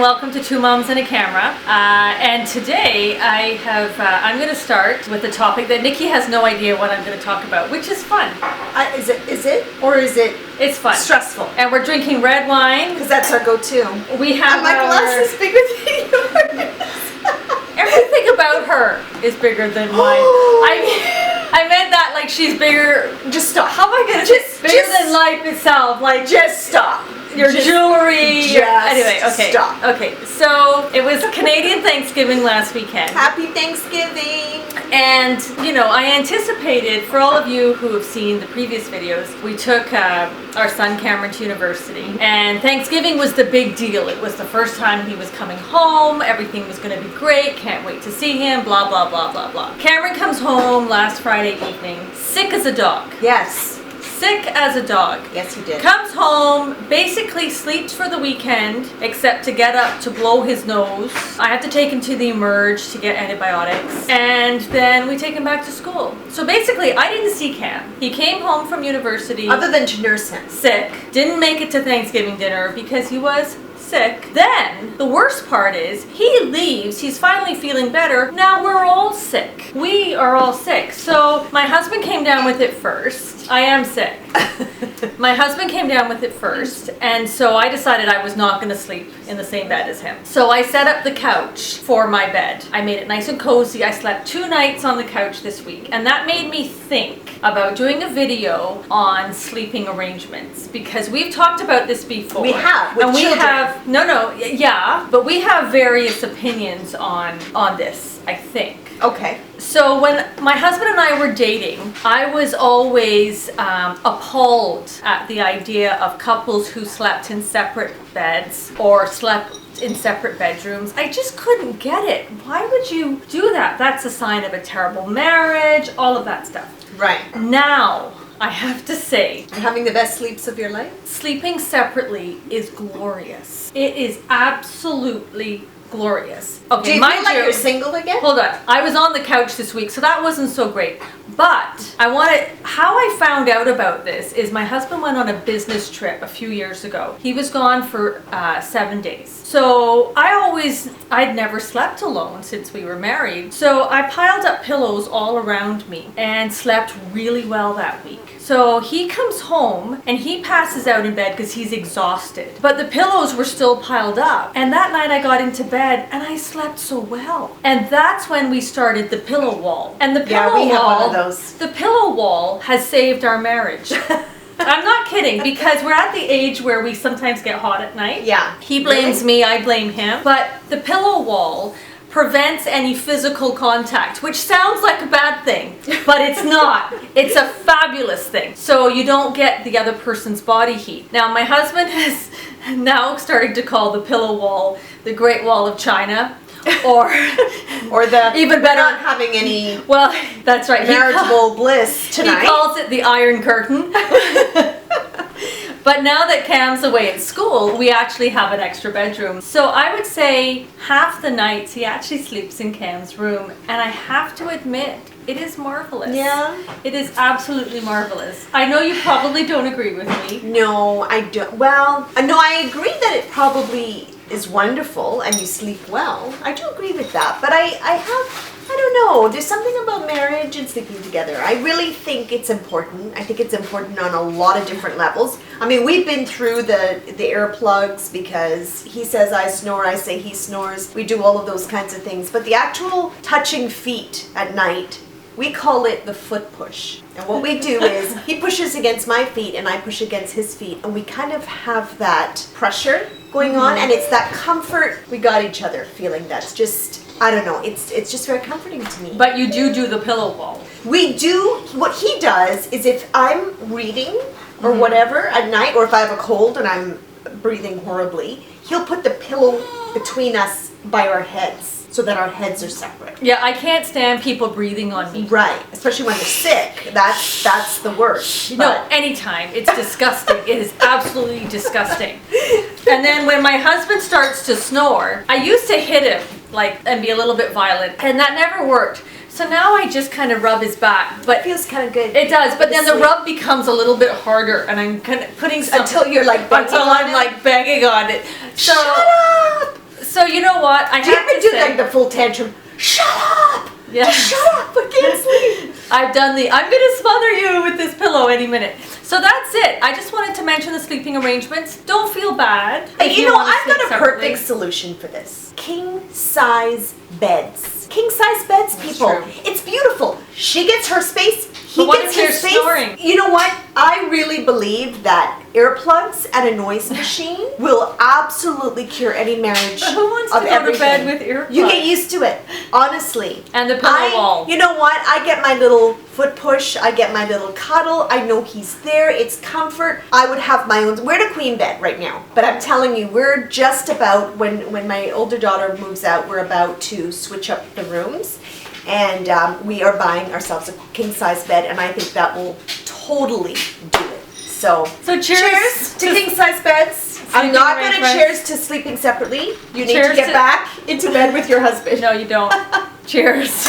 welcome to Two Moms and a Camera. And today I'm going to start with a topic that Niki has no idea what I'm going to talk about, which is fun. Is it? Or is it It's fun. stressful? And we're drinking red wine. Because that's our go-to. We have My glass is bigger than yours. Everything about her is bigger than mine. I meant that like she's bigger. Just stop. How am I going to say bigger than life itself? Like Just stop. your jewelry. Anyway, okay. Stop. Okay, so it was Canadian Thanksgiving last weekend. Happy Thanksgiving. And, you know, I anticipated, for all of you who have seen the previous videos, we took our son Cameron to university. And Thanksgiving was the big deal. It was the first time he was coming home. Everything was going to be great. Can't wait to see him. Blah, blah, blah, blah, blah. Cameron comes home last Friday evening, sick as a dog. Yes. Sick as a dog. Yes, he did. Comes home, basically sleeps for the weekend, except to get up to blow his nose. I have to take him to the Emerge to get antibiotics. And then we take him back to school. So basically, I didn't see Cam. He came home from university. Other than to nurse him. Sick. Didn't make it to Thanksgiving dinner because he was sick. Then, the worst part is, he leaves, he's finally feeling better. Now we're all sick. We are all sick. So, my husband came down with it first. I am sick. My husband came down with it first, and so I decided I was not going to sleep in the same bed as him. So I set up the couch for my bed. I made it nice and cozy. I slept 2 nights on the couch this week, and that made me think about doing a video on sleeping arrangements, because we've talked about this before. We have, with and we children. have yeah, but we have various opinions on this, I think. Okay. So when my husband and I were dating, I was always appalled at the idea of couples who slept in separate beds or slept in separate bedrooms. I just couldn't get it. Why would you do that? That's a sign of a terrible marriage, all of that stuff. Right. Now, I have to say, You're having the best sleeps of your life? sleeping separately is glorious. It is absolutely glorious. Okay, Do you feel like you're single again? Hold on. I was on the couch this week, so that wasn't so great. But how I found out about this is my husband went on a business trip a few years ago. He was gone for 7 days. So I'd never slept alone since we were married. So I piled up pillows all around me and slept really well that week. So he comes home and he passes out in bed because he's exhausted. But the pillows were still piled up. And that night I got into bed and I slept so well. And that's when we started the pillow wall. And the pillow we have wall, one of those. the pillow wall has saved our marriage. I'm not kidding, because we're at the age where we sometimes get hot at night. Yeah. He blames me, I blame him. But the pillow wall prevents any physical contact, which sounds like a bad thing, but it's not. It's a fabulous thing. So you don't get the other person's body heat. Now, my husband has now started to call the pillow wall the Great Wall of China, or the even better, not having any well, that's right, marital bliss tonight. he calls it the Iron Curtain. But now that Cam's away at school, we actually have an extra bedroom. So I would say half the nights he actually sleeps in Cam's room. And I have to admit, it is marvelous. Yeah. It is absolutely marvelous. I know you probably don't agree with me. No, I don't. Well, no, I agree that it probably is wonderful and you sleep well. I do agree with that. But I don't know. There's something about marriage and sleeping together. I really think it's important. I think it's important on a lot of different levels. I mean, we've been through the earplugs because he says I snore, I say he snores. We do all of those kinds of things. But the actual touching feet at night, we call it the foot push. And what we do is he pushes against my feet and I push against his feet. And we kind of have that pressure going on. And it's that comfort, we got each other feeling that's just, I don't know, it's just very comforting to me. But you do the pillow wall. We do, what he does is if I'm reading or whatever at night, or if I have a cold and I'm breathing horribly, he'll put the pillow between us by our heads so that our heads are separate. Yeah, I can't stand people breathing on me. Right, especially when they're sick. That's the worst. No, anytime. It's disgusting. It is absolutely disgusting. And then when my husband starts to snore, I used to hit him and be a little bit violent, and that never worked. So now I just kind of rub his back, but it feels kind of good. It does, but then the rub becomes a little bit harder, and I'm kind of putting until you're like begging until I'm like begging on it. So, shut up. So you know what? I Do you have ever to do say, like the full tantrum? Shut up! Yeah. Just shut up! I can't sleep. I've done I'm gonna smother you with this pillow any minute. So that's it. I just wanted to mention the sleeping arrangements. Don't feel bad. if You know, wanna I've sleep got a separately. perfect solution for this. King size beds. King size beds, That's people. true. It's beautiful. She gets her space. He But what gets if they're his space. snoring? You know what? I really believe that earplugs and a noise machine will absolutely cure any marriage But who wants to of go everything. to bed with earplugs? You get used to it, honestly. And the pillow wall. You know what? I get my little foot push. I get my little cuddle. I know he's there. It's comfort. I would have my own. We're in a queen bed right now, but I'm telling you, we're just about when my older daughter moves out. We're about to switch up the rooms, and we are buying ourselves a king size bed, and I think that will totally do it. So cheers to king size beds. I'm sleeping not going to arrangements. cheers to sleeping separately. You need Cheers to get to- back into bed with your husband. No, you don't. Cheers.